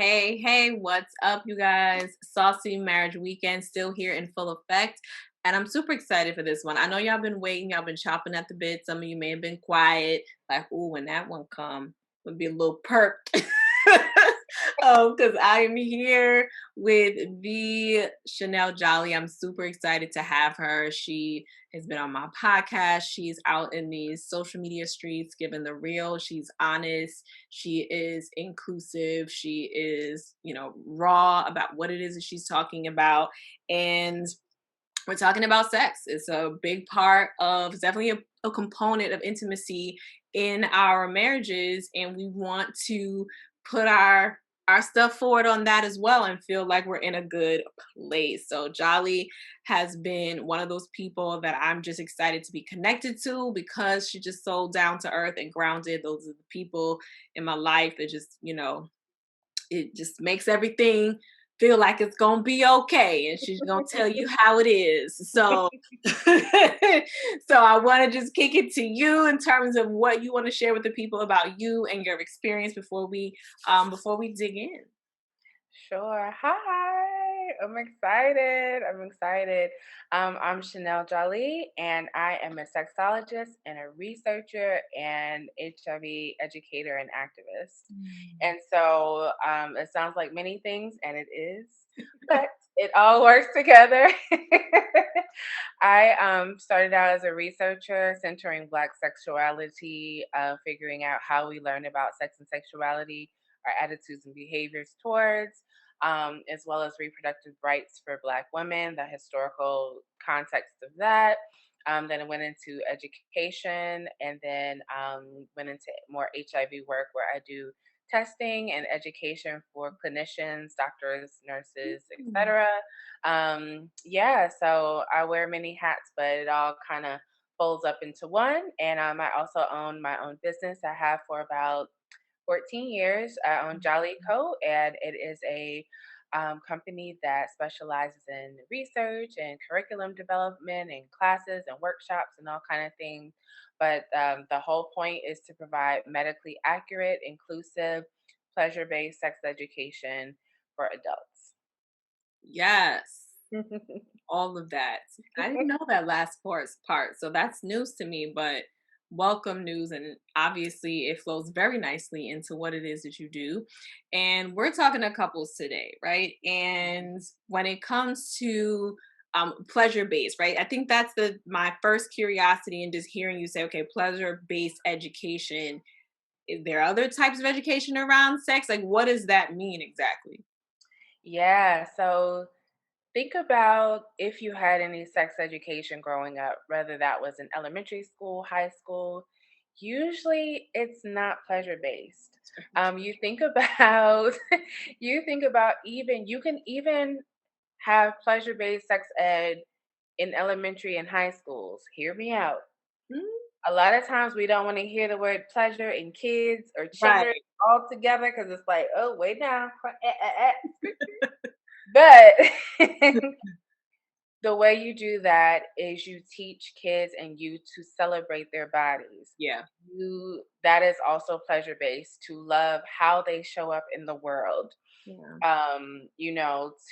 Hey, what's up, you guys? Saucy Marriage Weekend still here in full effect. And I'm super excited for this one. I know y'all been waiting, y'all been chopping at the bit. Some of you may have been quiet, like, ooh, when that one come, would be a little perked. Because I am here with the Chanel Jolly. I'm super excited to have her. She has been on my podcast. She's out in these social media streets, giving the real. She's honest. She is inclusive. She is, raw about what it is that she's talking about. And we're talking about sex. It's a big part of, it's definitely a component of intimacy in our marriages. And we want to put our stuff forward on that as well and feel like we're in a good place. So Jolly has been one of those people that I'm just excited to be connected to because she's just so down to earth and grounded. Those are the people in my life that just, it just makes everything feel like it's gonna be okay, and she's gonna tell you how it is. So so I want to just kick it to you in terms of what you want to share with the people about you and your experience before we dig in. Sure. Hi. I'm excited. I'm excited. I'm Chanel Jolie, and I am a sexologist and a researcher and HIV educator and activist. Mm. And so it sounds like many things, and it is, but it all works together. I started out as a researcher centering Black sexuality, figuring out how we learn about sex and sexuality, our attitudes and behaviors towards, as well as reproductive rights for Black women, the historical context of that. Then I went into education and then went into more HIV work where I do testing and education for clinicians, doctors, nurses, Mm. etc. Yeah, so I wear many hats, but it all kind of folds up into one. And I also own my own business. I have for about 14 years. I own Jolly Co. And it is a company that specializes in research and curriculum development and classes and workshops and all kind of things. But the whole point is to provide medically accurate, inclusive, pleasure-based sex education for adults. Yes, all of that. I didn't know that last part, so that's news to me, but welcome news, and obviously it flows very nicely into what it is that you do. And we're talking to couples today, right? And when it comes to pleasure based, right? I think that's the my first curiosity in just hearing you say, okay, pleasure based education. Is there other types of education around sex? Like, what does that mean exactly? Yeah, so think about if you had any sex education growing up, whether that was in elementary school, high school. Usually, it's not pleasure based. You think about, you think about even you can even have pleasure based sex ed in elementary and high schools. Hear me out. Mm, A lot of times we don't want to hear the word pleasure in kids or right. children all together because it's like, oh, wait now, but the way you do that is you teach kids and you to celebrate their bodies. Yeah. You that is also pleasure based to love how they show up in the world. Yeah.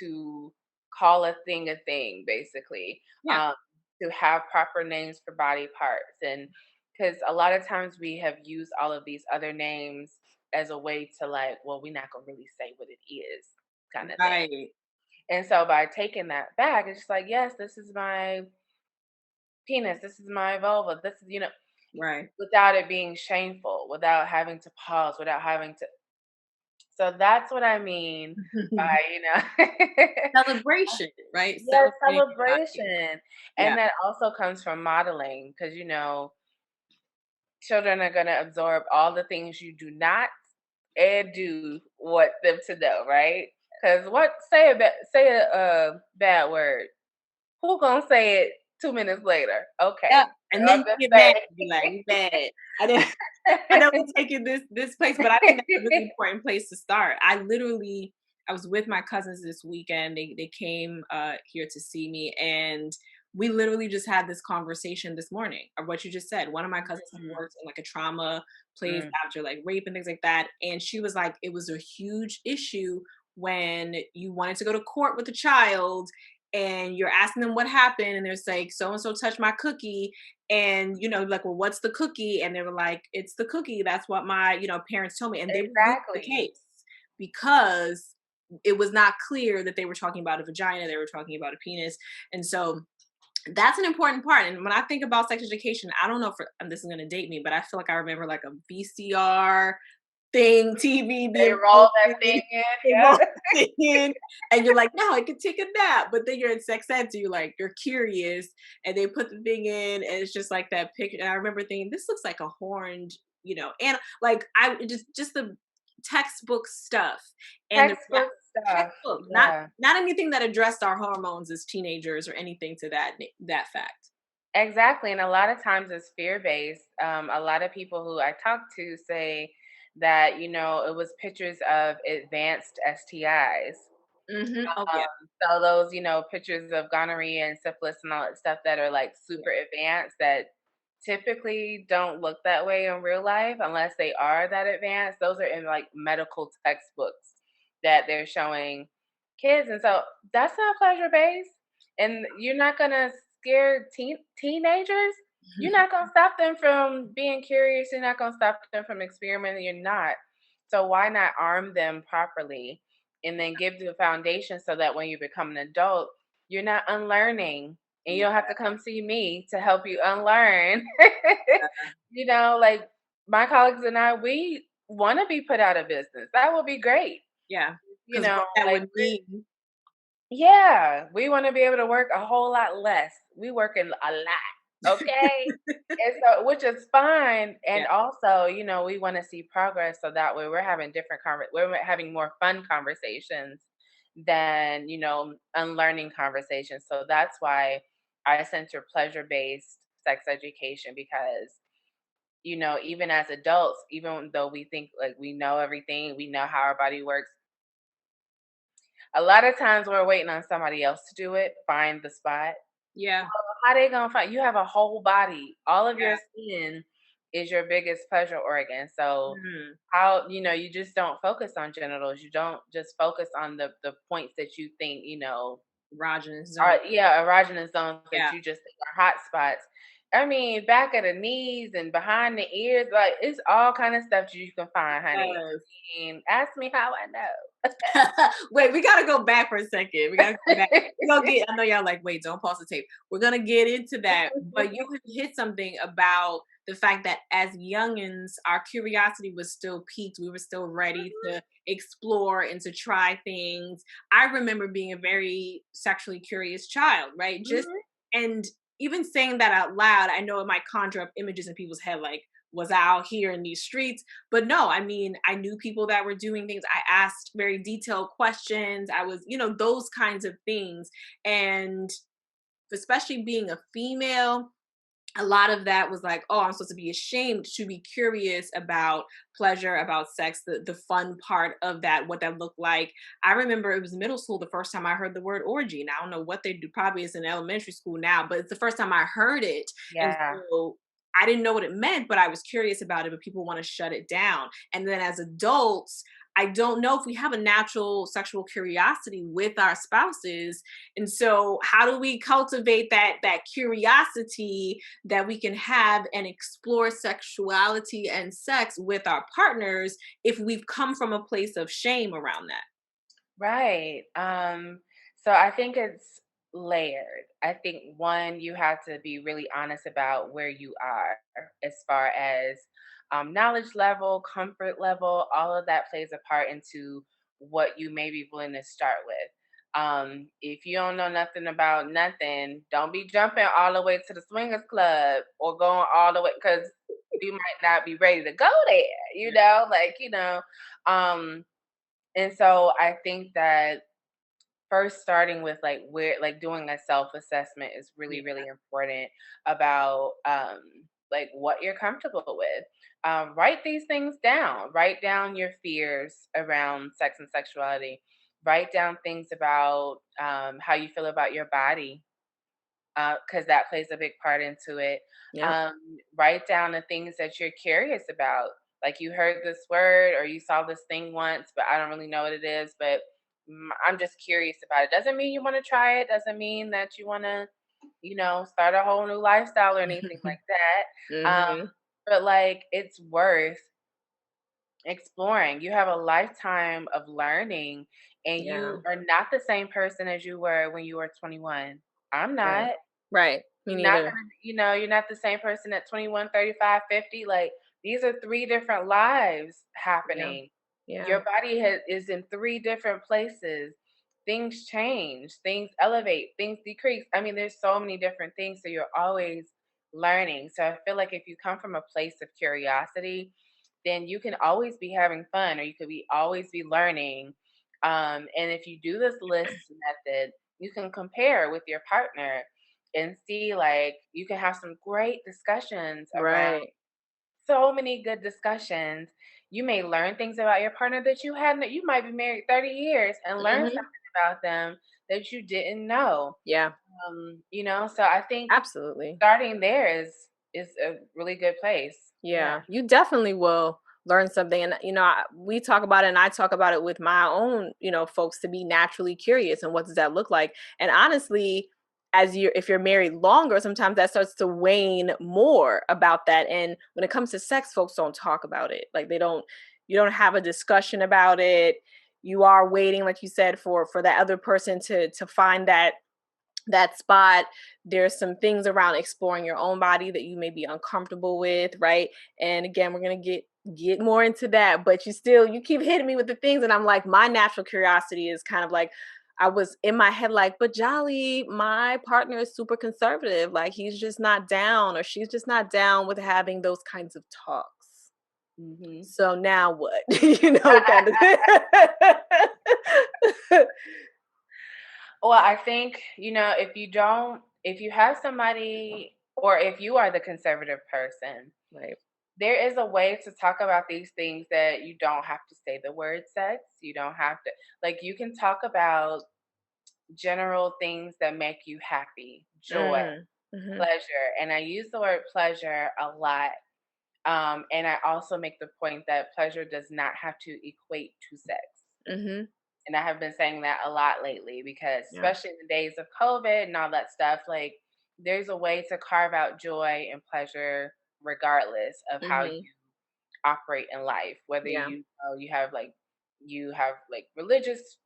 To call a thing basically. Yeah. Um to have proper names for body parts and because a lot of times we have used all of these other names as a way to like, well, we're not gonna really say what it is kind of thing. Right. And so by taking that back, it's just like, yes, this is my penis, this is my vulva, this is, Right. without it being shameful, without having to pause, without having to. So that's what I mean by, Celebration, right? yes, Celebrating your body. celebration. Yeah. And that also comes from modeling because, children are going to absorb all the things you do not and do want them to know, right? Because say a bad word. Who gonna say it 2 minutes later? Okay. Yeah. And then I'm just you get mad saying. and be like, "You mad." I know I know we're taking this place, but I think that's a really important place to start. I was with my cousins this weekend. They came here to see me, and we literally just had this conversation this morning of what you just said. One of my cousins had Mhm. worked in like a trauma place Mm. after like rape and things like that. And she was like, it was a huge issue when you wanted to go to court with a child and you're asking them what happened and there's like so and so touched my cookie and like, well, what's the cookie? And they were like, it's the cookie, that's what my parents told me, and they would lose the Exactly. case because it was not clear that they were talking about a vagina, they were talking about a penis. And so that's an important part. And when I think about sex education, I don't know if and this is going to date me, but I feel like I remember like a VCR thing, TV They being roll that thing played, in, they roll yeah. it in, and you're like, no, I could take a nap. But then you're in sex ed, so you're curious, and they put the thing in, and it's just like that picture. And I remember thinking, this looks like a horned, and like I just the textbook stuff and the Textbook stuff, textbook, not yeah. anything that addressed our hormones as teenagers or anything to that fact. Exactly, and a lot of times it's fear-based. A lot of people who I talk to say that, it was pictures of advanced STIs. Oh yeah, So those, pictures of gonorrhea and syphilis and all that stuff that are like super advanced that typically don't look that way in real life unless they are that advanced. Those are in like medical textbooks that they're showing kids. And so that's not pleasure based. And you're not going to scare teenagers. You're yeah. not going to stop them from being curious. You're not going to stop them from experimenting. You're not. So why not arm them properly and then give the foundation so that when you become an adult, you're not unlearning and you don't have to come see me to help you unlearn. Like my colleagues and I, we want to be put out of business. That would be great. Yeah, You because know, what that like would mean. yeah, we want to be able to work a whole lot less. We working a lot, okay? And so, which is fine. Yeah, And also, we want to see progress so that way we're having we're having more fun conversations than, unlearning conversations. So that's why I center pleasure-based sex education because, even as adults, even though we think like we know everything, we know how our body works, a lot of times we're waiting on somebody else to do it, find the spot. yeah, How they gonna find you have a whole body. All of your yeah. skin is your biggest pleasure organ. So Mhm. how you just don't focus on genitals. You don't just focus on the points that you think, Erogenous zone. are erogenous zones that Yeah, you just think are hot spots. I mean, back of the knees and behind the ears, like it's all kind of stuff you can find, honey. yes. And ask me how I know. Wait, we gotta go back for a second. We gotta go back. We're gonna get. I know y'all like, wait, don't pause the tape. We're gonna get into that, but you had hit something about the fact that as youngins, our curiosity was still peaked. We were still ready to explore and to try things. I remember being a very sexually curious child, right? Just Mhm. and even saying that out loud, I know it might conjure up images in people's head, like, was I out here in these streets? But no, I mean, I knew people that were doing things. I asked very detailed questions. I was, those kinds of things. And especially being a female, a lot of that was like, oh, I'm supposed to be ashamed to be curious about pleasure, about sex, the fun part of that, what that looked like. I remember it was middle school the first time I heard the word orgy. And I don't know what they do, probably it's in elementary school now, but it's the first time I heard it. And Yeah. so I didn't know what it meant, but I was curious about it, but people want to shut it down. And then as adults, I don't know if we have a natural sexual curiosity with our spouses. And so how do we cultivate that curiosity that we can have and explore sexuality and sex with our partners if we've come from a place of shame around that? Right. So I think it's layered. I think one, you have to be really honest about where you are as far as knowledge level, comfort level, all of that plays a part into what you may be willing to start with. If you don't know nothing about nothing, don't be jumping all the way to the swingers club or going all the way because you might not be ready to go there, um, and so I think that first starting with like where like doing a self-assessment is Yeah. really, really important about like what you're comfortable with. Write these things down. Write down your fears around sex and sexuality. Write down things about how you feel about your body. because that plays a big part into it. Yeah. Um, Write down the things that you're curious about. Like you heard this word or you saw this thing once, but I don't really know what it is. But I'm just curious about it. Doesn't mean you want to try it. Doesn't mean that you want to, start a whole new lifestyle or anything like that. Mhm. But like, it's worth exploring. You have a lifetime of learning, and Yeah. you are not the same person as you were when you were 21. I'm Right. not. Right. Me You're not neither. gonna, you're not the same person at 21, 35, 50. Like these are three different lives Yeah. happening. Yeah. Your body is in three different places. Things change, things elevate, things decrease. I mean, there's so many different things. So you're always learning. So I feel like if you come from a place of curiosity, then you can always be having fun or you could be always be learning. And if you do this list method, you can compare with your partner and see like you can have some great discussions around Right. so many good discussions. You may learn things about your partner that you might be married 30 years and learn Mhm. something about them that you didn't know. Yeah. So I think Absolutely. starting there is a really good place. Yeah. Yeah. You definitely will learn something, and we talk about it, and I talk about it with my own, folks, to be naturally curious and what does that look like. And honestly, if you're married longer, sometimes that starts to wane more about that. And when it comes to sex, folks don't talk about it. Like you don't have a discussion about it. You are waiting, like you said, for that other person to find that spot. There's some things around exploring your own body that you may be uncomfortable with, right? And again, we're going to get more into that, but you keep hitting me with the things, and I'm like, my natural curiosity is kind of like, I was in my head like, but Jolly, my partner is super conservative, like he's just not down, or she's just not down with having those kinds of talks. Hmm. So now what? Kind of. Well, I think, if you have somebody or if you are the conservative person, Right. there is a way to talk about these things that you don't have to say the word sex. You don't have to, like, you can talk about general things that make you happy, joy, Mm. Hmm. pleasure. And I use the word pleasure a lot. And I also make the point that pleasure does not have to equate to sex. Hmm. And I have been saying that a lot lately because, Yeah. especially in the days of COVID and all that stuff, like there's a way to carve out joy and pleasure regardless of how you Hmm. operate in life. Whether Yeah. you have like religious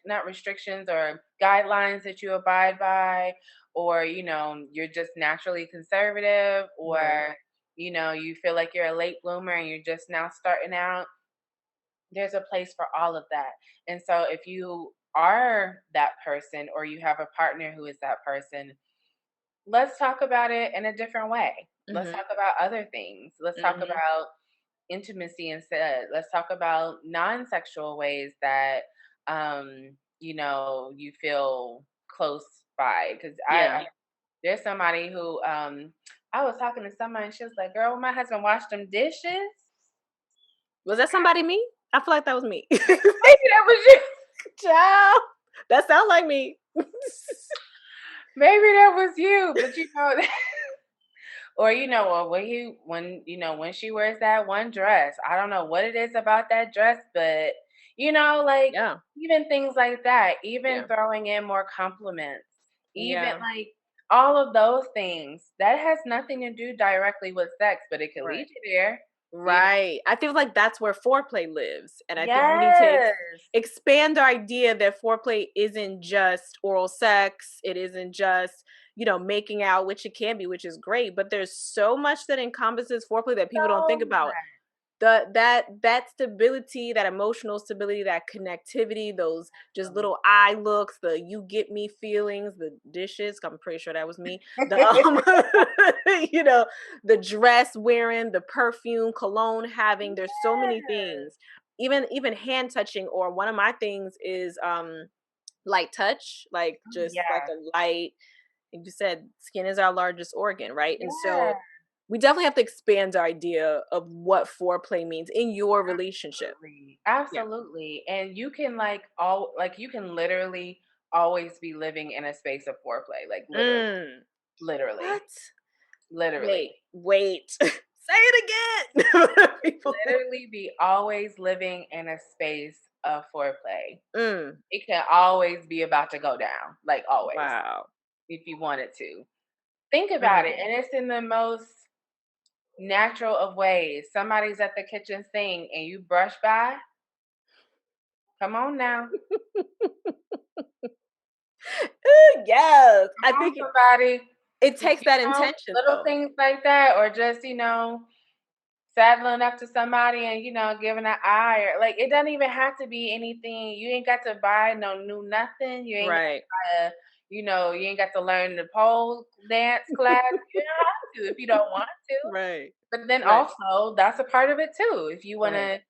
not restrictions or guidelines that you abide by, or you're just naturally conservative, Right. or you feel like you're a late bloomer and you're just now starting out. There's a place for all of that. And so if you are that person or you have a partner who is that person, let's talk about it in a different way. Let's Mhm, talk about other things. Let's talk mhm. about intimacy instead. Let's talk about non-sexual ways that you feel close by. Because Yeah. there's somebody who I was talking to somebody and she was like, "Girl, when my husband washed them dishes." Was that somebody me? I feel like that was me. Maybe that was you. Child, that sounds like me. Maybe that was you, but or or when she wears that one dress, I don't know what it is about that dress, but like Yeah, even things like that, even yeah, throwing in more compliments, even yeah, like all of those things that has nothing to do directly with sex, but it could right. lead you there. You know? Right. I feel like that's where foreplay lives, and I think we need to Yes. expand our idea that foreplay isn't just oral sex, it isn't just, making out, which it can be, which is great, but there's so much that encompasses foreplay that people don't think So about. That stability, that emotional stability, that connectivity, those just much. little eye looks, the you get me feelings, the dishes, I'm pretty sure that was me. The you know, the dress wearing, the perfume, cologne having, there's so many Yes. things. Even hand touching, or one of my things is light touch, like Oh, just like yeah. a light, like you said, skin is our largest organ, right? And Yeah. so we definitely have to expand our idea of what foreplay means in your relationship. Absolutely. Yeah. Absolutely. And you can you can literally always be living in a space of foreplay, like literally, Mm. literally, What? literally, Wait. Say it again. People. literally be always living in a space of foreplay. Mm. It can always be about to go down, like always, Wow. if you wanted to. Think about it, Mm. and it's in the most natural of ways. Somebody's at the kitchen sink and you brush by. Come on now. Yes. I Come on, think somebody. it takes that intention Little though. things like that, or just, saddling up to somebody and, giving an eye, or like it doesn't even have to be anything. You ain't got to buy no new nothing. You ain't got Right. to buy you ain't got to learn the pole dance class. You don't have to if you don't want to. Right. But then Right. also that's a part of it too. If you want Right. to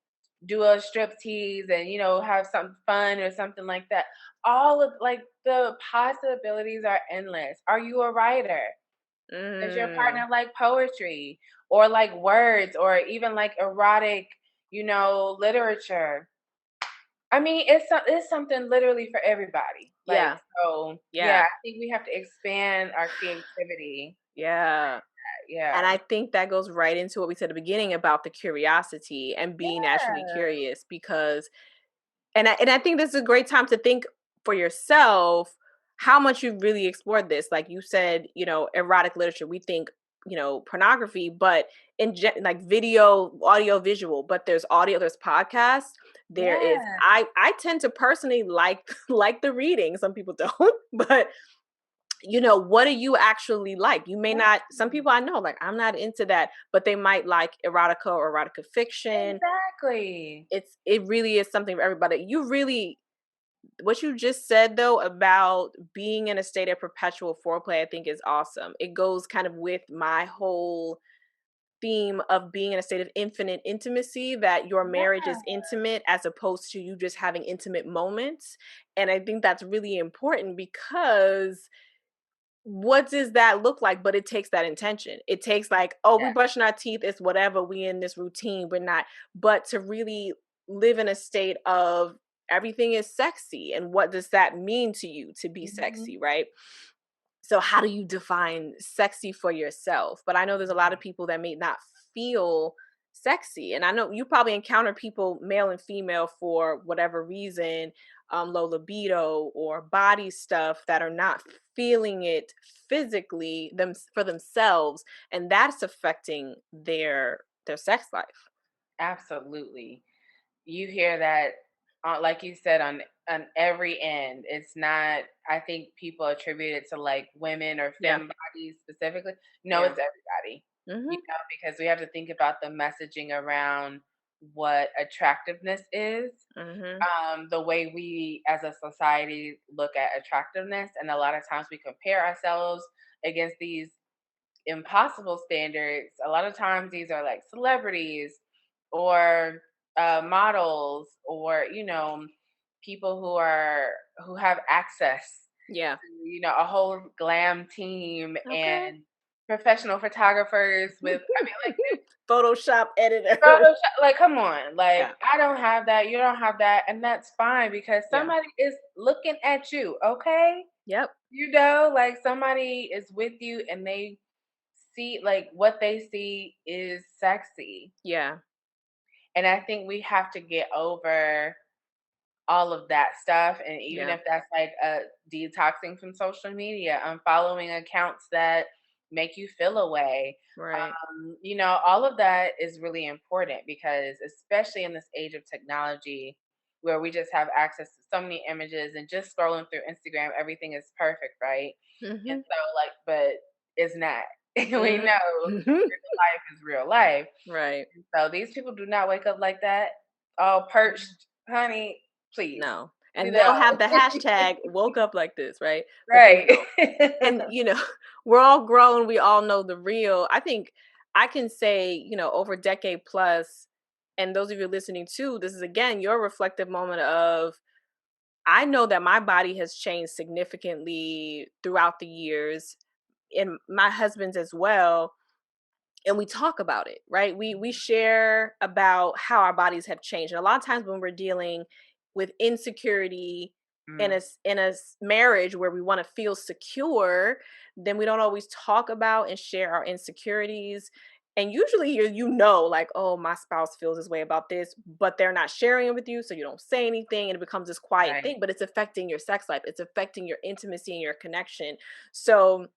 do a strip tease and have some fun or something like that, all of like the possibilities are endless. Are you a writer? Does your Mm. partner like poetry or like words or even like erotic, literature? I mean, it's something literally for everybody. Like, Yeah. so yeah, Yeah. I think we have to expand our creativity. Yeah. And Yeah. I think that goes right into what we said at the beginning about the curiosity and being naturally Yeah. curious because and I think this is a great time to think for yourself how much you've really explored this. Like you said, erotic literature, we think, pornography, but like video, audio, visual, but there's audio, there's podcasts. There is Yeah. I tend to personally like like the reading. Some people don't, but what do you actually like? You may not, some Right. people I know, like, I'm not into that, but they might like erotica or erotica fiction. Exactly. It really is something for everybody. You really, what you just said though about being in a state of perpetual foreplay, I think is awesome. It goes kind of with my whole theme of being in a state of infinite intimacy, that your marriage Yeah. is intimate as opposed to you just having intimate moments. And I think that's really important because what does that look like? But it takes that intention. It takes like, oh, we Yeah. brushing our teeth, it's whatever, we in this routine, we're not. But to really live in a state of everything is sexy. And what does that mean to you to be Mhm. sexy, right? So how do you define sexy for yourself? But I know there's a lot of people that may not feel sexy. And I know you probably encounter people, male and female, for whatever reason, low libido or body stuff, that are not feeling it physically them for themselves, and that's affecting their sex life. Absolutely. You hear that, like you said, on every end. It's not. I think people attribute it to like women or Yeah. femme bodies specifically. No, Yeah. it's everybody. Hmm. Because we have to think about the messaging around what attractiveness is, Hmm. the way we as a society look at attractiveness, and a lot of times we compare ourselves against these impossible standards. A lot of times these are like celebrities or models, or people who have access Yeah. to a whole glam team Okay. and professional photographers with, I mean, like, Photoshop editor. Photoshop, like, come on, like, Yeah. I don't have that, you don't have that, and that's fine because Yeah. somebody is looking at you, okay? Yep. Like somebody is with you and they see, like, what they see is sexy. Yeah. And I think we have to get over all of that stuff. And even Yeah. if that's like detoxing from social media, unfollowing accounts that make you feel away, Right. all of that is really important because, especially in this age of technology where we just have access to so many images and just scrolling through Instagram, everything is perfect, right? And Mhm. so, like, but it's not. We Mhm. know life is real life. Right. So these people do not wake up like that, all perched, honey. Please, No. you And they'll know, have the hashtag woke up like this, right? But they right? don't. And we're all grown, we all know the real. I think I can say, over a decade plus, and those of you listening too, this is again your reflective moment of, I know that my body has changed significantly throughout the years, and my husband's as well, and we talk about it, right? We share about how our bodies have changed. And a lot of times when we're dealing with insecurity, Mm. in marriage where we want to feel secure, then we don't always talk about and share our insecurities. And usually like, oh, my spouse feels this way about this, but they're not sharing it with you, so you don't say anything, and it becomes this quiet Right. thing, but it's affecting your sex life. It's affecting your intimacy and your connection. So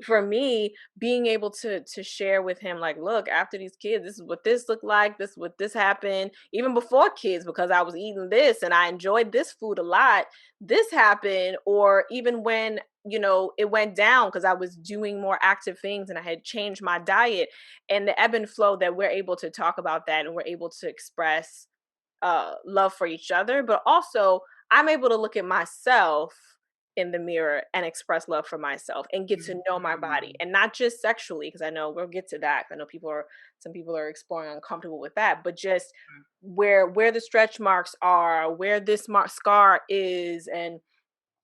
for me, being able to share with him, like, look, after these kids, this is what this looked like, this what this happened, even before kids, because I was eating this and I enjoyed this food a lot, this happened. Or even when, it went down because I was doing more active things and I had changed my diet, and the ebb and flow that we're able to talk about that, and we're able to express love for each other. But also, I'm able to look at myself in the mirror and express love for myself and get to know my body, Mhm. and not just sexually, because I know we'll get to that. I know some people are exploring uncomfortable with that, but just where the stretch marks are, where this scar is, and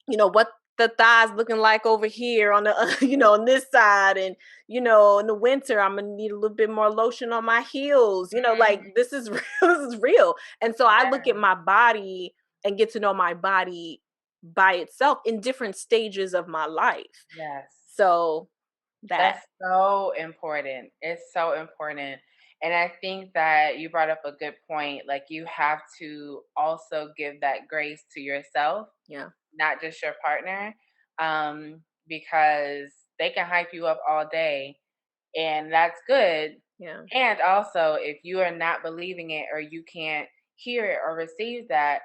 what the thighs looking like over here on the on this side. And in the winter I'm gonna need a little bit more lotion on my heels, like, Mhm. this is real. This is real. And so I look at Yeah. my body and get to know my body by itself in different stages of my life. Yes. So that. That's so important. It's so important. And I think that you brought up a good point. Like, you have to also give that grace to yourself, Yeah. not just your partner, because they can hype you up all day, and that's good. Yeah. And also, if you are not believing it, or you can't hear it or receive that,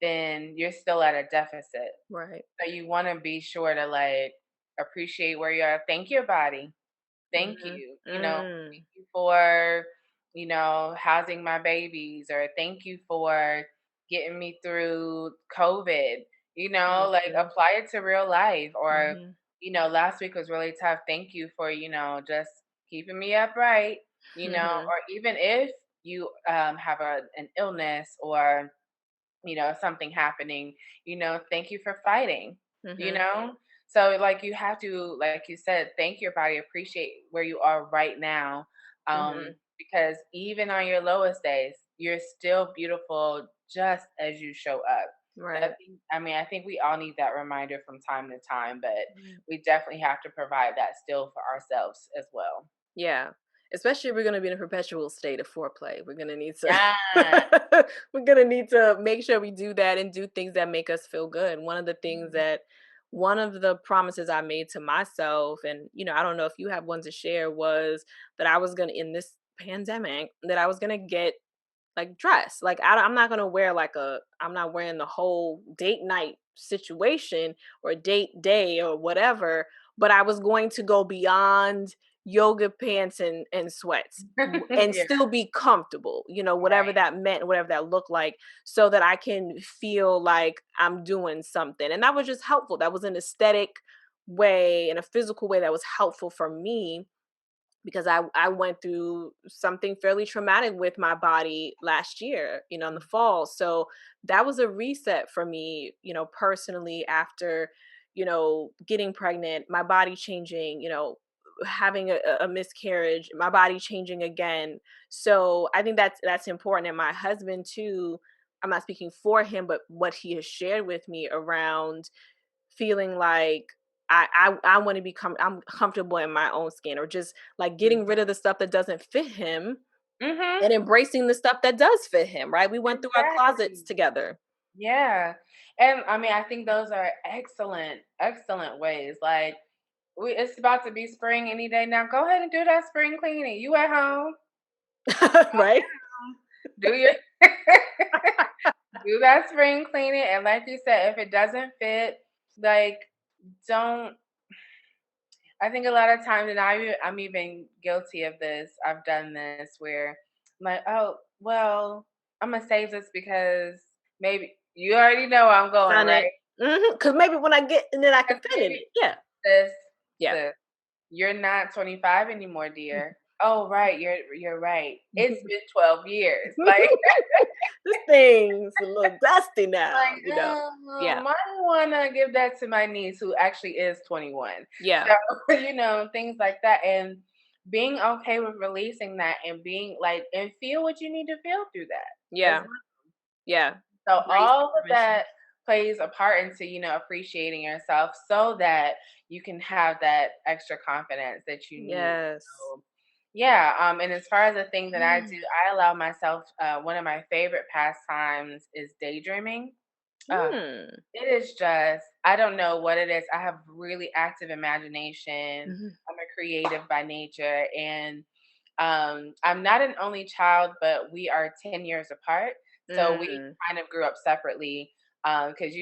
then you're still at a deficit. Right. So you want to be sure to, like, appreciate where you are. Thank your body. Thank Mhm. you. Mm. Thank you for, housing my babies, or thank you for getting me through COVID. Like, Mhm. apply it to real life. Or, Mhm. last week was really tough. Thank you for, just keeping me upright, Mhm. or even if you have an illness, or something happening, thank you for fighting, you Mhm. know? So, like, you have to, like you said, thank your body, appreciate where you are right now. Mhm. Because even on your lowest days, you're still beautiful just as you show up. So Right. I think we all need that reminder from time to time, but Right. we definitely have to provide that still for ourselves as well. Yeah. Especially if we're gonna be in a perpetual state of foreplay. We're gonna need to Yeah. we're gonna need to make sure we do that and do things that make us feel good. One of the promises I made to myself, and I don't know if you have one to share, was that I was gonna, in this pandemic, that I was gonna get like dress. Like, I'm not gonna wear I'm not wearing the whole date night situation or date day or whatever, but I was going to go beyond yoga pants and sweats, and Yeah. still be comfortable, whatever Right. that meant, whatever that looked like, so that I can feel like I'm doing something. And that was just helpful. That was an aesthetic way and a physical way that was helpful for me, because I went through something fairly traumatic with my body last year, in the fall. So that was a reset for me, personally, after, getting pregnant, my body changing, having a miscarriage, my body changing again. So I think that's important. And my husband too, I'm not speaking for him, but what he has shared with me around feeling like I want to become I'm comfortable in my own skin, or just like getting rid of the stuff that doesn't fit him Mhm. and embracing the stuff that does fit him, right? We went through our closets Exactly. together. Yeah. And I mean, I think those are excellent, excellent ways. Like, it's about to be spring any day now. Go ahead and do that spring cleaning. You at home? Right? Do your do that spring cleaning. And like you said, if it doesn't fit, like, don't. I think a lot of times, and I'm even guilty of this. I've done this where I'm like, oh well, I'm gonna save this because maybe you already know I'm going, Done right? it. Because maybe when I get and then I can Because fit in maybe it. Yeah. this, Yeah. sis, you're not 25 anymore, dear. Oh, right, you're right. It's been 12 years. Like, This thing's a little dusty now, like, Yeah. might wanna give that to my niece who actually is 21. Yeah. So, things like that, and being okay with releasing that, and being like, and feel what you need to feel through that as Yeah. well. Yeah. So Grace all and of permission. that plays a part into, appreciating yourself so that you can have that extra confidence that you need. Yes. So, yeah. And as far as the thing that I do, Mm. I allow myself, one of my favorite pastimes is daydreaming. Uh, Mm. it is just, I don't know what it is. I have really active imagination. Mhm. I'm a creative by nature. And I'm not an only child, but we are 10 years apart. So we Mm. kind of grew up separately because,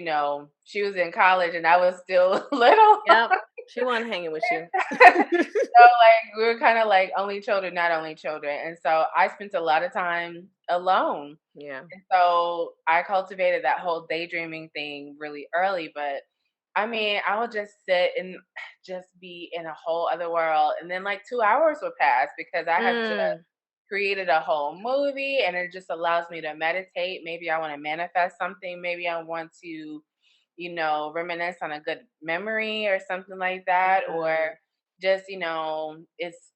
she was in college and I was still little. Yep. She wasn't hanging with you. So, like, we were kind of like only children, not only children. And so I spent a lot of time alone. Yeah. And so I cultivated that whole daydreaming thing really early. But I mean, I would just sit and just be in a whole other world. And then like 2 hours would pass because I have just Mm. created a whole movie and it just allows me to meditate. Maybe I want to manifest something. Maybe I want to, reminisce on a good memory or something like that. Or Mm. just,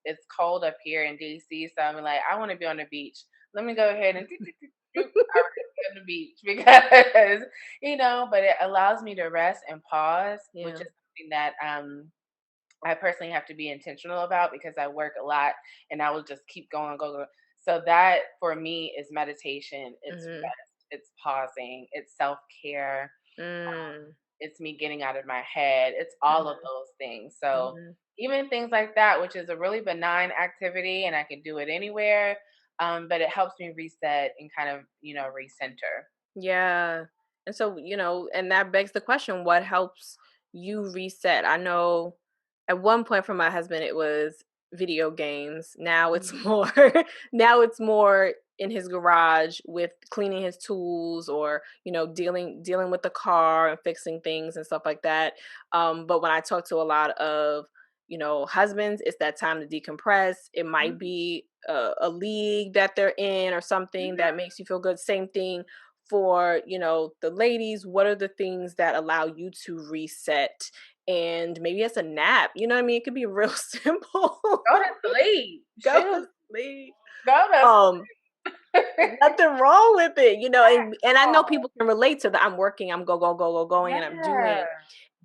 it's cold up here in DC. So I'm like, I want to be on the beach. Let me go ahead and I on the beach because, but it allows me to rest and pause, which Yeah. is something that I personally have to be intentional about because I work a lot and I will just keep going, go. So that for me is meditation. It's Mhm. rest. It's pausing. It's self care. Mm. It's me getting out of my head. It's all of Mhm. those things. So Mhm. even things like that, which is a really benign activity and I can do it anywhere, but it helps me reset and kind of, recenter. Yeah. And so, and that begs the question, what helps you reset? I know at one point for my husband it was video games. Now it's Mhm. more now it's more in his garage with cleaning his tools or, dealing with the car and fixing things and stuff like that. But when I talk to a lot of, husbands, it's that time to decompress. It might Mhm. be a league that they're in or something that makes you feel good. Same thing for the ladies. What are the things that allow you to reset? And maybe it's a nap, you know what I mean? It could be real simple. Go to sleep. Go Shoot. to sleep. Go to um there's sleep. nothing wrong with it, and I know people can relate to the I'm working, I'm going, and I'm Yeah. doing.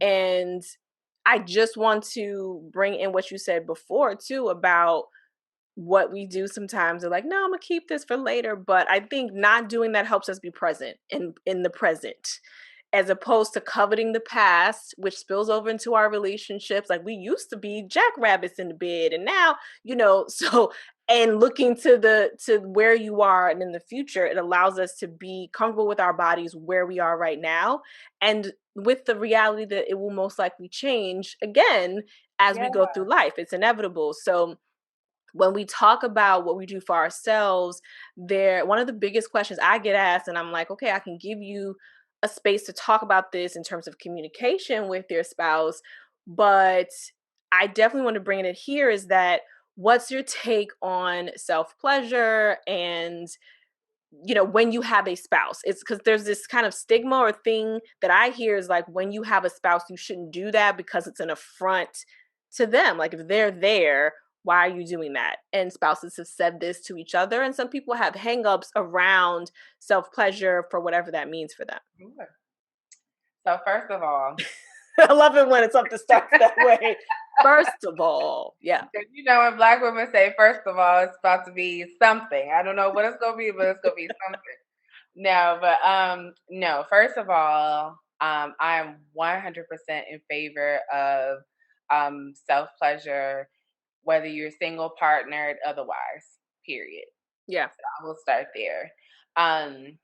And I just want to bring in what you said before too about what we do sometimes. They're like, no, I'm gonna keep this for later. But I think not doing that helps us be present in the present, as opposed to coveting the past, which spills over into our relationships. Like we used to be jackrabbits in the bed, and now, so and looking to where you are and in the future, it allows us to be comfortable with our bodies where we are right now, and with the reality that it will most likely change again as Yeah. we go through life. It's inevitable. So when we talk about what we do for ourselves, one of the biggest questions I get asked, and I'm like, okay, I can give you a space to talk about this in terms of communication with your spouse, but I definitely want to bring it here, is that what's your take on self-pleasure and when you have a spouse? It's because there's this kind of stigma or thing that I hear is like, when you have a spouse you shouldn't do that because it's an affront to them. Like if they're there, why are you doing that? And spouses have said this to each other, and some people have hangups around self-pleasure for whatever that means for them. Sure. So first of all, I love it when it's something starts that way. First of all, yeah. 'cause when black women say first of all, it's about to be something. I don't know what it's gonna be, but it's gonna be something. No, but no, first of all, I'm 100% in favor of self pleasure, whether you're single, partnered, otherwise. Period. Yeah. I will start there. Um,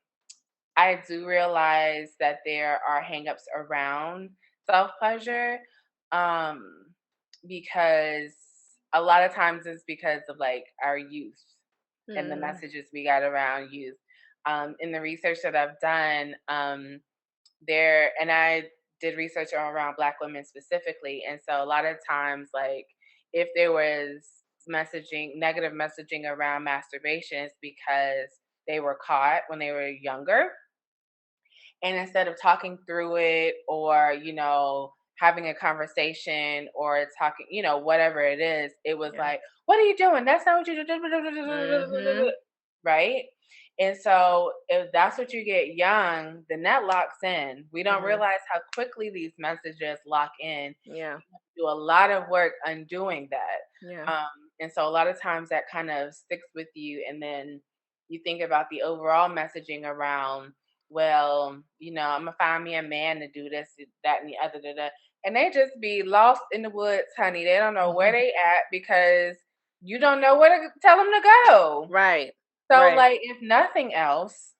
I do realize that there are hangups around self pleasure, um, because a lot of times it's because of like our youth and the Mm, messages we got around youth. In the research that I've done, and I did research around Black women specifically, and so a lot of times, like if there was negative messaging around masturbation, it's because they were caught when they were younger, and instead of talking through it or, having a conversation or talking, whatever it is, it was yeah. like, what are you doing? That's not what you do. Hmm. Right. And so if that's what you get young, then that locks in. We don't Mhm. realize how quickly these messages lock in. Yeah. Do a lot of work undoing that. Yeah. And so a lot of times that kind of sticks with you. And then you think about the overall messaging around, well, I'm going to find me a man to do this, that, and the other. Da, da. And they just be lost in the woods, honey. They don't know where Mhm. they at because you don't know where to tell them to go. Right. So, Right. like, if nothing else,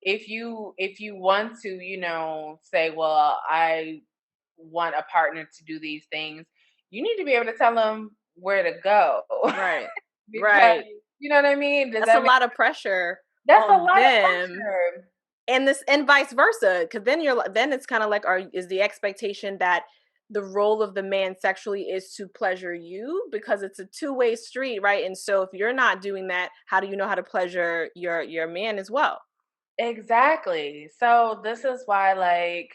if you want to, say, well, I want a partner to do these things, you need to be able to tell them where to go. Right. Because Right. you know what I mean? Does That's a that make lot of pressure That's a on lot of them. pressure. And vice versa, because then it's kind of like, is the expectation that the role of the man sexually is to pleasure you, because it's a two-way street, right? And so if you're not doing that, how do you know how to pleasure your man as well? Exactly. So this is why, like,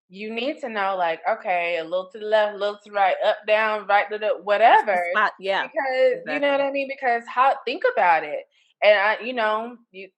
you need to know, like, okay, a little to the left, a little to the right, up, down, right to the That's the whatever. spot. Yeah, Because you know what exactly. I mean? Because how think about it. And you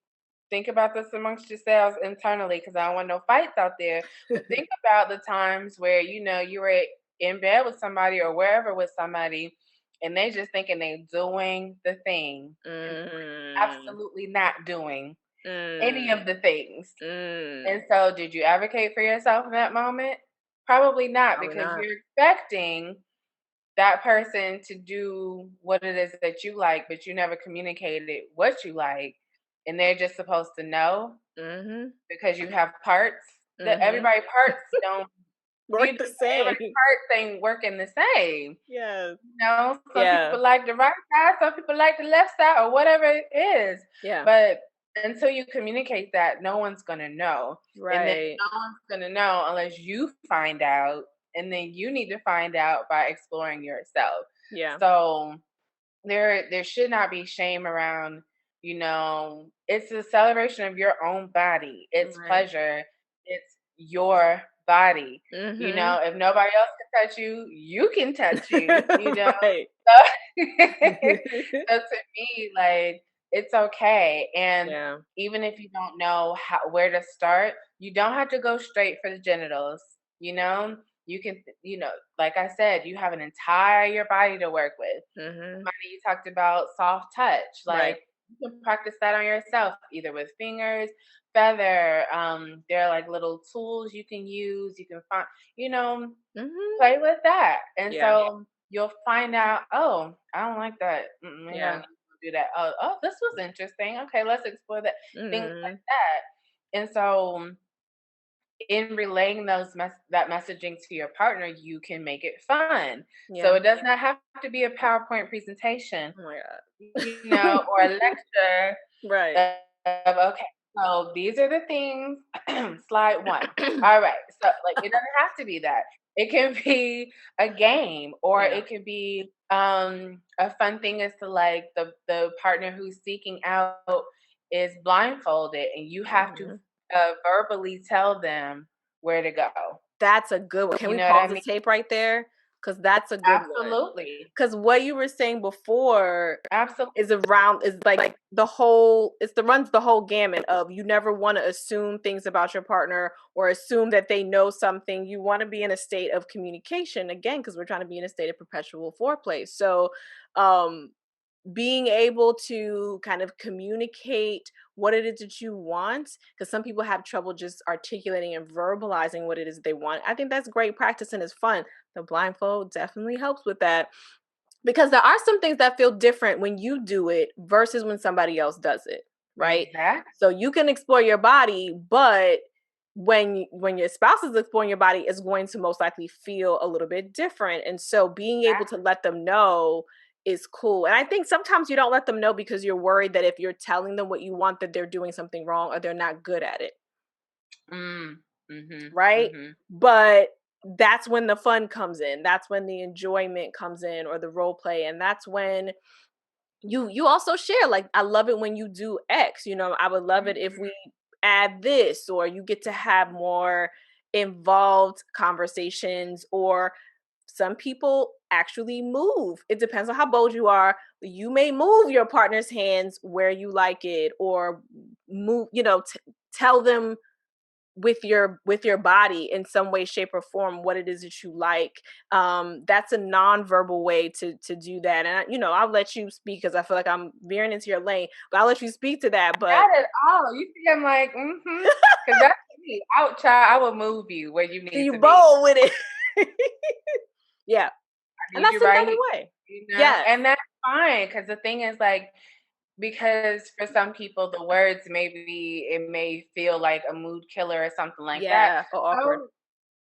think about this amongst yourselves internally because I don't want no fights out there. But think about the times where you were in bed with somebody or wherever with somebody, and they just thinking they doing the thing, and Mm, absolutely not doing any mm, of the things. mm. And so, did you advocate for yourself in that moment? Probably not, Probably because not. you're expecting that person to do what it is that you like, but you never communicated what you like. And they're just supposed to know Mhm. because you have parts that Mhm. everybody parts don't, Work the same. everybody parts ain't working the same. Yes. Some Yeah. people like the right side, some people like the left side, or whatever it is. Yeah. But until you communicate that, no one's gonna know. And then Right. no one's gonna know unless you find out. And then you need to find out by exploring yourself. Yeah. So there should not be shame around, it's a celebration of your own body. It's Right. pleasure. It's your body. Mhm. If nobody else can touch you, you can touch you. Right. So, so to me, like, it's okay. And Yeah. even if you don't know where to start, you don't have to go straight for the genitals. You know, you can, like I said, you have an entire body to work with. Mhm. Money, you talked about soft touch. Right. Like, you can practice that on yourself, either with fingers, feather. There are like little tools you can use. You can find, you know, Mhm. play with that. And Yeah. so you'll find out, oh, I don't like that. Maybe I Yeah. don't do that. Oh, this was interesting. Okay, let's explore that. Things like Mhm. that. And so in relaying that messaging to your partner, you can make it fun. So Yeah. it does not have to be a PowerPoint presentation, Oh my god. or a lecture Right. of, okay, so these are the things, slide one. All right. So, like, it doesn't have to be that. It can be a game, or Yeah. it could be a fun thing is to, like, the partner who's seeking out is blindfolded and you have to Mhm. verbally tell them where to go. That's a good one. Can You we know what I pause the mean? tape right there? Because that's a good one. Absolutely. Because what you were saying before Absolutely. is like the whole, it's the runs the whole gamut of, you never want to assume things about your partner or assume that they know something. You want to be in a state of communication, again, because we're trying to be in a state of perpetual foreplay. So um being able to kind of communicate what it is that you want, because some people have trouble just articulating and verbalizing what it is they want. I think that's great practice and it's fun. The blindfold definitely helps with that, because there are some things that feel different when you do it versus when somebody else does it, right? Exactly. So you can explore your body, but when your spouse is exploring your body, it's going to most likely feel a little bit different. And so being able to let them know is cool. And I think sometimes you don't let them know because you're worried that if you're telling them what you want, that they're doing something wrong or they're not good at it, Mm. Mhm. right? Mhm. But that's when the fun comes in. That's when the enjoyment comes in, or the role play. And that's when you also share, like, I love it when you do X, I would love it if we add this, or you get to have more involved conversations, or Some people actually move. It depends on how bold you are. You may move your partner's hands where you like it, or move, tell them with your body in some way, shape, or form what it is that you like. That's a nonverbal way to do that. And I'll let you speak because I feel like I'm veering into your lane, but I'll let you speak to that. But Not at all. You see, I'm like, because that's me. I will move you where you need you to be. bold with it. Yeah. I And need that's you right another here, way. Yes. and that's fine. Because the thing is, like, because for some people, the words maybe it may feel like a mood killer or something like that. Yeah. Or awkward.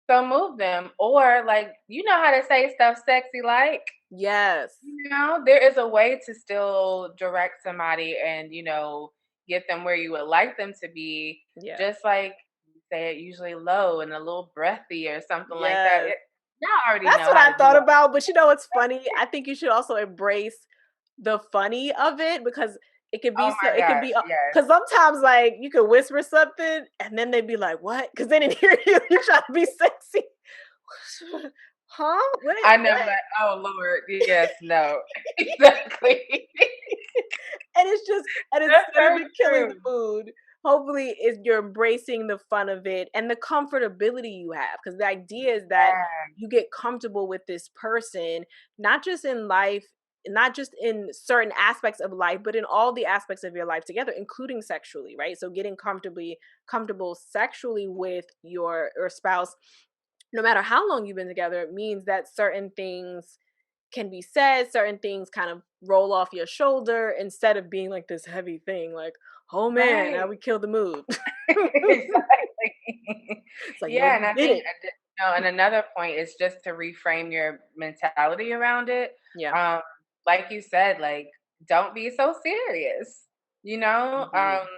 So, so move them, or like you know how to say stuff sexy, like. Yes. There is a way to still direct somebody and, get them where you would like them to be, Yeah. just like you say it usually low and a little breathy or something like that. Yes. Y'all already That's know what how I to do thought all. about. But it's funny. I think you should also embrace the funny of it, because it could be Oh so, my it could gosh, be, yes. because sometimes like you could whisper something and then they'd be like, what? Because they didn't hear you. You're trying to be sexy. Huh? What? I know, What? like, oh Lord, yes, no, exactly. And That's instead of very it killing true. the mood, hopefully is you're embracing the fun of it and the comfortability you have. Because the idea is that Yeah, you get comfortable with this person, not just in life, not just in certain aspects of life, but in all the aspects of your life together, including sexually, right? So getting comfortable sexually with your spouse, no matter how long you've been together, it means that certain things can be said, certain things kind of roll off your shoulder instead of being like this heavy thing, like, oh man, now right. we killed the mood. Exactly. It's like, no, Yeah, you and I think, didn't. and another point is just to reframe your mentality around it. Yeah, Um, like you said, like, don't be so serious. You know, indeed.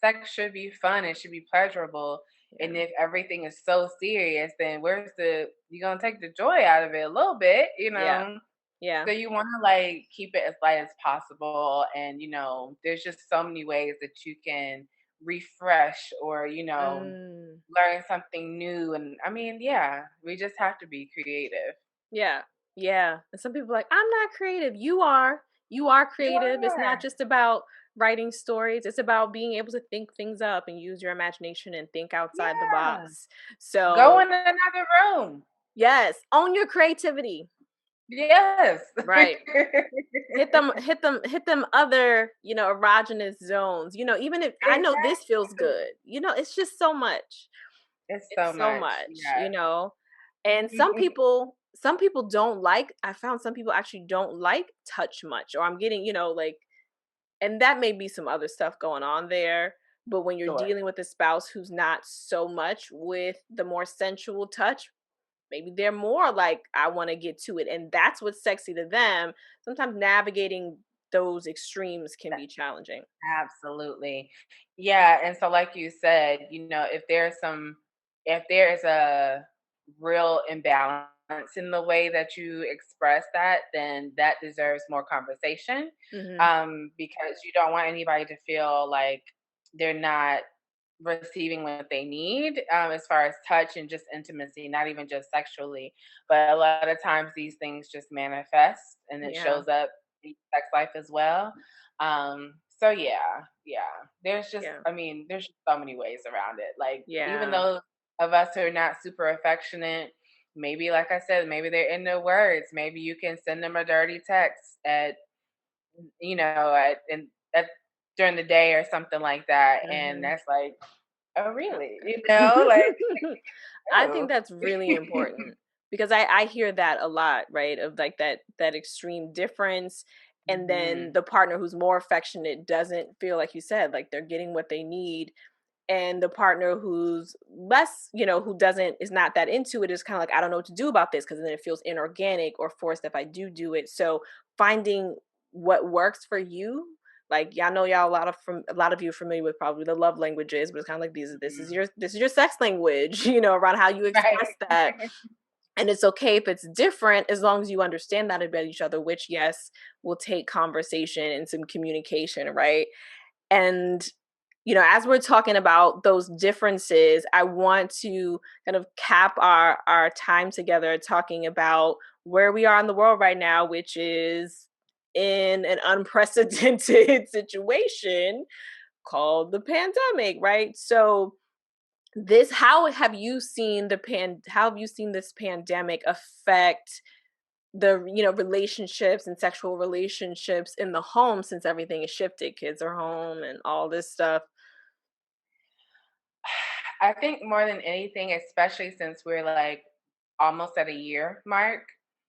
sex should be fun. It should be pleasurable. And Yeah, if everything is so serious, then where's you're gonna take the joy out of it a little bit, yeah, yeah. So you want to like keep it as light as possible, and there's just so many ways that you can refresh or Mm, learn something new. And I mean, yeah, we just have to be creative. yeah, yeah. And some people are like, I'm not creative. You are. You are You creative. It's not are, just about writing stories. It's about being able to think things up and use your imagination and think outside the yeah. box. Go So, in another room. yes, own your creativity. Yes. Right. Hit them other, erogenous zones. Even if I know this feels Exactly. good. It's just so much. It's so It's so much. much. And Yes. some people don't like, I found some people actually don't like touch much, or I'm getting, like, and that may be some other stuff going on there. But when you're Sure. dealing with a spouse who's not so much with the more sensual touch, maybe they're more like, I want to get to it, and that's what's sexy to them. Sometimes navigating those extremes can be challenging. Absolutely. Yeah, and so like you said, if there is a real imbalance in the way that you express that, then that deserves more conversation. Hmm. Because you don't want anybody to feel like they're not receiving what they need, as far as touch and just intimacy, not even just sexually. But a lot of times these things just manifest and it Yeah, shows up in sex life as well. So yeah, yeah. yeah, There's just so many ways around it. Like even yeah. those of us who are not super affectionate, maybe like I said, maybe they're in their words. Maybe you can send them a dirty text at during the day or something like that. And Hmm. that's like, oh really? Like, I oh. think that's really important, because I hear that a lot, right? Of like that extreme difference, and then Mhm. the partner who's more affectionate doesn't feel, like you said, like they're getting what they need, and the partner who's less, who doesn't is not that into it, is kind of like, I don't know what to do about this, because then it feels inorganic or forced if I do it. So finding what works for you, like, y'all know, y'all, a lot of you are familiar with probably the love languages, but it's kind of like, Mhm. this is your sex language, around how you express Right. that. And it's okay if it's different, as long as you understand that about each other, which, yes, will take conversation and some communication, right? And, as we're talking about those differences, I want to kind of cap our time together talking about where we are in the world right now, which is in an unprecedented situation called the pandemic, right? So this how have you seen how have you seen this pandemic affect the relationships and sexual relationships in the home since everything is shifted, kids are home and all this stuff? I think more than anything, especially since we're like almost at a year mark,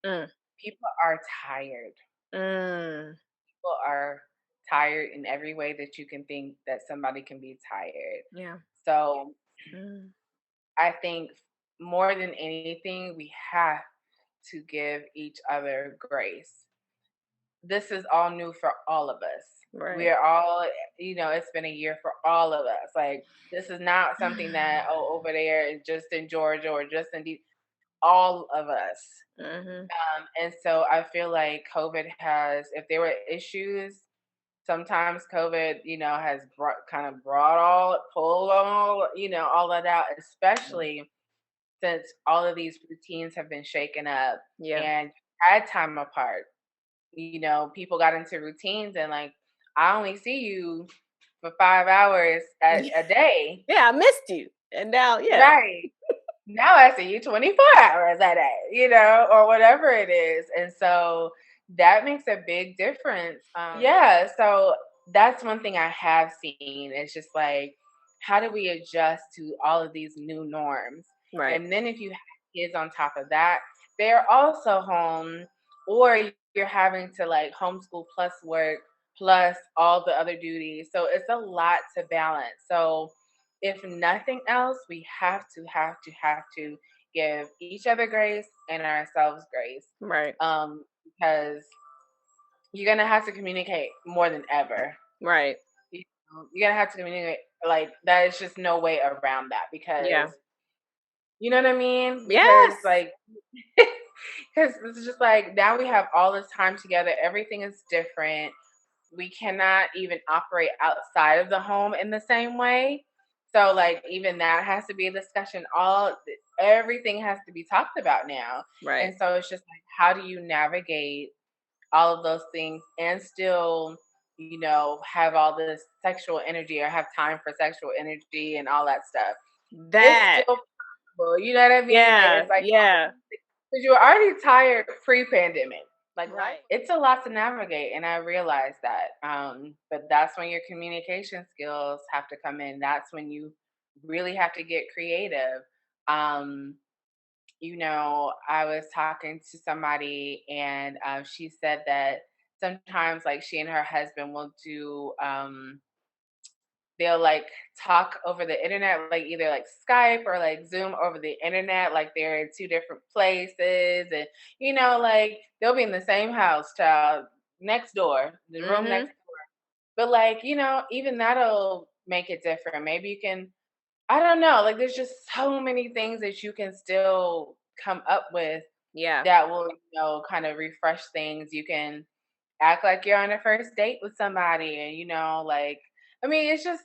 Mm, people are tired. mm, People are tired in every way that you can think that somebody can be tired. yeah. So Mm, I think more than anything, we have to give each other grace. This is all new for all of us. right. We're all, it's been a year for all of us. Like, this is not something that, oh, over there is just in Georgia or just in all of us. Hmm. And so I feel like COVID has, if there were issues, sometimes COVID, has brought pulled all that out, especially since all of these routines have been shaken up Yeah. and had time apart. People got into routines and like, I only see you for 5 hours a day. Yeah, I missed you. And now, yeah. Right. Now I see you 24 hours a day, or whatever it is. And so that makes a big difference. Yeah. So that's one thing I have seen. It's just like, how do we adjust to all of these new norms? Right. And then if you have kids on top of that, they're also home, or you're having to like homeschool plus work plus all the other duties. So it's a lot to balance. So if nothing else, we have to give each other grace and ourselves grace. Right. Because you're gonna have to communicate more than ever. Right. You're gonna have to communicate like that is just no way around that because Yeah. you know what I mean? Because Yes. like because it's just like now we have all this time together, everything is different. We cannot even operate outside of the home in the same way. So like even that has to be a discussion. Everything has to be talked about now. Right. And so it's just like how do you navigate all of those things and still, have all this sexual energy or have time for sexual energy and all that stuff. It's That. still possible. You know what I mean? Like Yeah. it's like Yeah. because you were already tired pre-pandemic. Like Right. it's a lot to navigate, and I realize that. But that's when your communication skills have to come in. That's when you really have to get creative. Um, I was talking to somebody, and she said that sometimes, like, she and her husband will do they'll like talk over the internet, like either like Skype or like Zoom over the internet, like they're in two different places, and like they'll be in the same house, child, next door, the room Mhm. next door. But like, even that'll make it different. Maybe you can, I don't know, like there's just so many things that you can still come up with Yeah. that will, kind of refresh things. You can act like you're on a first date with somebody and like I mean it's just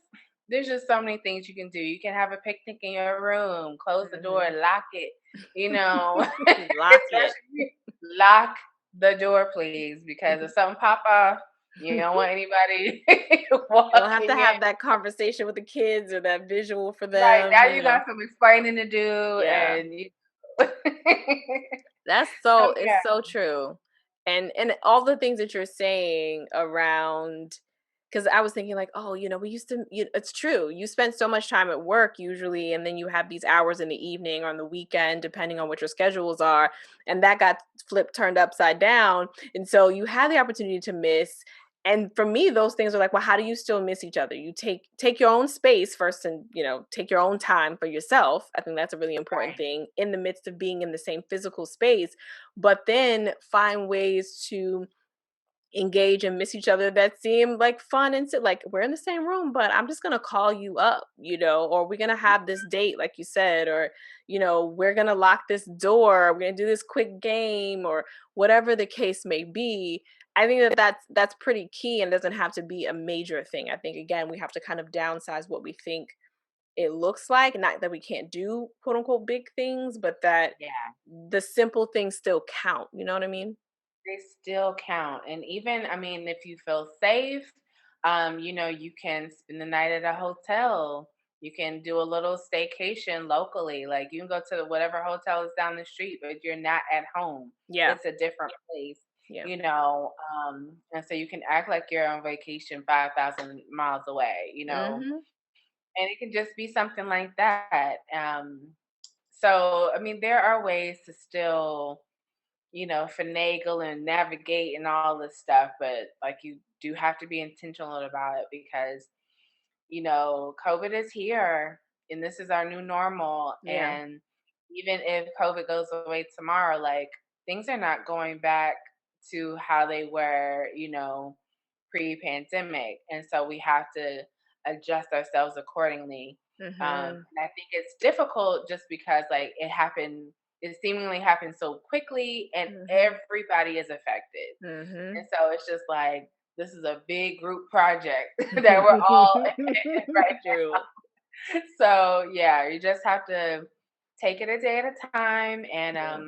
there's just so many things you can do. You can have a picnic in your room, close the door, Mhm. lock it, Lock it. especially lock the door please because if something pop off, you don't want anybody You don't have to walking in. have that conversation with the kids or that visual for Right, them, now you you know. got some explaining to do Yeah. and you That's so so yeah. it's so true. And all the things that you're saying around, because I was thinking like, oh, we used to it's true. You spend so much time at work usually, and then you have these hours in the evening or on the weekend, depending on what your schedules are, and that got flipped turned upside down. And so you had the opportunity to miss. And for me, those things are like, well, how do you still miss each other? You take your own space first, and take your own time for yourself. I think that's a really important Right. thing in the midst of being in the same physical space, but then find ways to engage and miss each other that seem like fun, and like, we're in the same room, but I'm just gonna call you up, or we're gonna have this date like you said, or we're gonna lock this door, we're gonna do this quick game, or whatever the case may be. I think that that's pretty key, and doesn't have to be a major thing. I think, again, we have to kind of downsize what we think it looks like. Not that we can't do quote unquote big things, but that Yeah. the simple things still count. You know what I mean? They still count. And even, I mean, if you feel safe, you can spend the night at a hotel. You can do a little staycation locally. Like you can go to whatever hotel is down the street, but you're not at home. Yeah. It's a different place, Yeah. and so you can act like you're on vacation 5,000 miles away, Mm-hmm. and it can just be something like that. So, I mean, there are ways to still finagle and navigate and all this stuff, but like you do have to be intentional about it because, COVID is here and this is our new normal. Yeah. And even if COVID goes away tomorrow, like things are not going back to how they were, pre-pandemic. And so we have to adjust ourselves accordingly. Mm-hmm. And I think it's difficult just because like it seemingly happened so quickly and Mm-hmm. everybody is affected. Mm-hmm. And so it's just like this is a big group project that we're all in right True. now. So yeah, you just have to take it a day at a time and Yeah.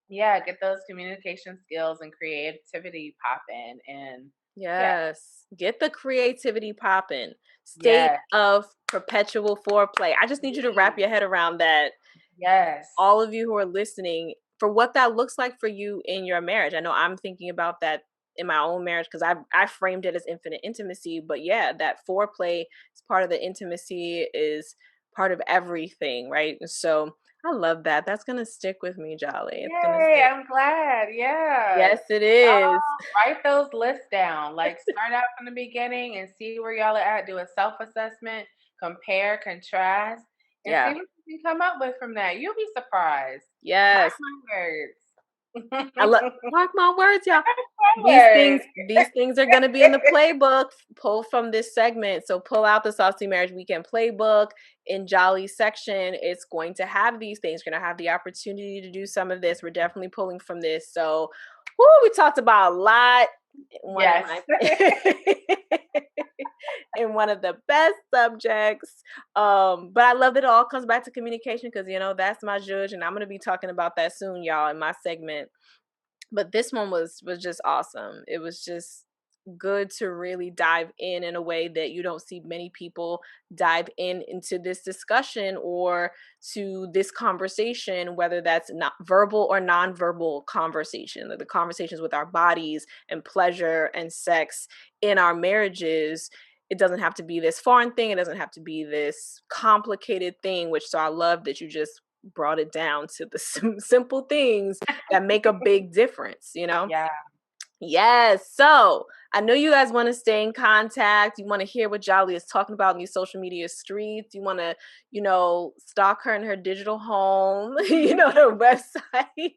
yeah, get those communication skills and creativity popping and yeah. Yes. Get the creativity popping. State Yeah. of perpetual foreplay. I just need you to wrap your head around that, Yes. all of you who are listening, for what that looks like for you in your marriage. I know I'm thinking about that in my own marriage because I framed it as infinite intimacy, but yeah, that foreplay is part of the intimacy, is part of everything, right? And so I love that. That's gonna stick with me, Jolly. It's gonna Yay, stick. I'm glad. Yeah. Yes, it is. Write those lists down. Like start out from the beginning and see where y'all are at. Do a self-assessment, compare, contrast, and see Yeah. what you can come up with from that. You'll be surprised. Mark Yes. my words. I love, mark my words, y'all. My These things, words. these things are gonna be in the playbook. Pull from this segment. So pull out the Saucy Marriage Weekend playbook in Jolly section. It's going to have these things. You're gonna have the opportunity to do some of this. We're definitely pulling from this. So, whoo, we talked about a lot. One of Yes. my in one of the best subjects. But I love that it all comes back to communication because that's my judge, and I'm gonna be talking about that soon, y'all, in my segment. But this one was just awesome. It was just good to really dive in a way that you don't see many people dive into this discussion or to this conversation, whether that's not verbal or non-verbal conversation, like the conversations with our bodies and pleasure and sex in our marriages. It doesn't have to be this foreign thing. It doesn't have to be this complicated thing, which so I love that you just brought it down to the simple things that make a big difference. Yeah. Yes. So I know you guys want to stay in contact. You want to hear what Jolly is talking about in these social media streets. You want to, stalk her in her digital home, her website.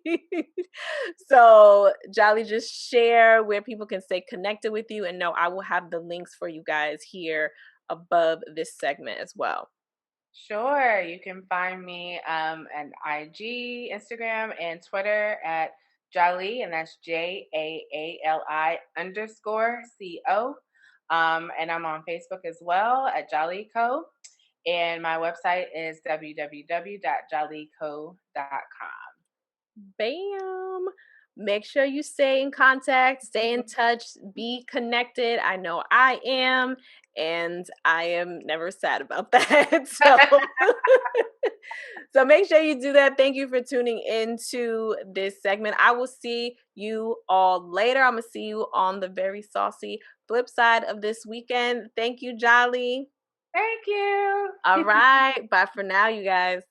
So Jolly, just share where people can stay connected with you. And no, I will have the links for you guys here above this segment as well. Sure. You can find me on IG, Instagram, and Twitter at Jali, and that's JAALI_CO. And I'm on Facebook as well at Jolly Co. And my website is www.jollyco.com. Bam. Make sure you stay in contact, stay in touch, be connected. I know I am, and I am never sad about that. So make sure you do that. Thank you for tuning into this segment. I will see you all later. I'm going to see you on the very saucy flip side of this weekend. Thank you, Jolly. Thank you. All right. Bye for now, you guys.